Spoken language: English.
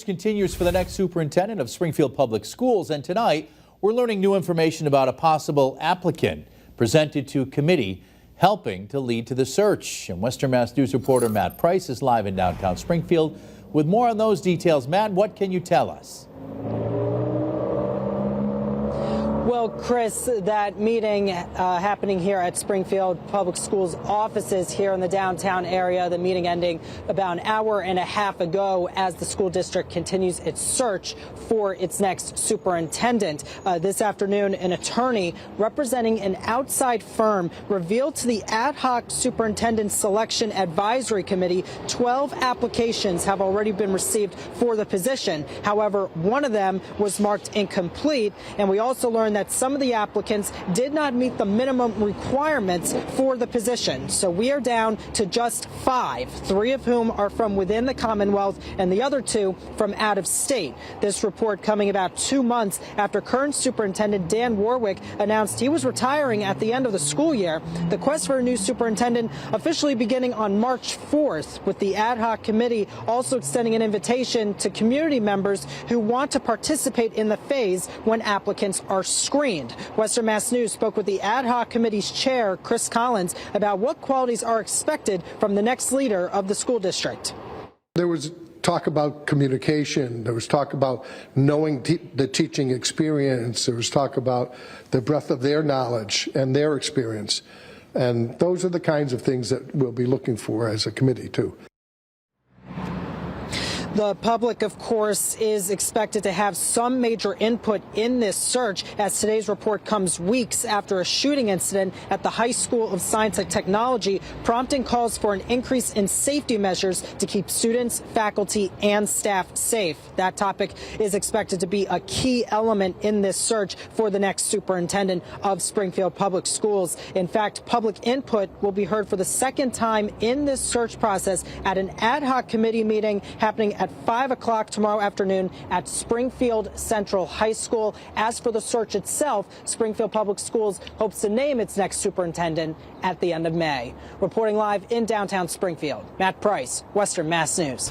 Continues for the next superintendent of Springfield Public Schools, and tonight we're learning new information about a possible applicant presented to committee helping to lead to the search. And Western Mass News reporter Matt Price is live in downtown Springfield with more on those details. Matt, what can you tell us? Well, Chris, that meeting happening here at Springfield Public Schools offices here in the downtown area, the meeting ending about an hour and a half ago as the school district continues its search for its next superintendent. This afternoon, an attorney representing an outside firm revealed to the ad hoc superintendent selection advisory committee 12 applications have already been received for the position. However, one of them was marked incomplete, and we also learned that some of the applicants did not meet the minimum requirements for the position. So we are down to just 5, 3 of whom are from within the Commonwealth and the other 2 from out of state. This report coming about 2 months after current superintendent Dan Warwick announced he was retiring at the end of the school year. The quest for a new superintendent officially beginning on March 4th, with the ad hoc committee also extending an invitation to community members who want to participate in the phase when applicants are screened. Western Mass News spoke with the ad hoc committee's chair, Chris Collins, about what qualities are expected from the next leader of the school district. There was talk about communication. There was talk about knowing the teaching experience. There was talk about the breadth of their knowledge and their experience. And those are the kinds of things that we'll be looking for as a committee, too. The public, of course, is expected to have some major input in this search, as today's report comes weeks after a shooting incident at the High School of Science and Technology, prompting calls for an increase in safety measures to keep students, faculty, and staff safe. That topic is expected to be a key element in this search for the next superintendent of Springfield Public Schools. In fact, public input will be heard for the second time in this search process at an ad hoc committee meeting happening at 5 o'clock tomorrow afternoon at Springfield Central High School. As for the search itself, Springfield Public Schools hopes to name its next superintendent at the end of May. Reporting live in downtown Springfield, Matt Price, Western Mass News.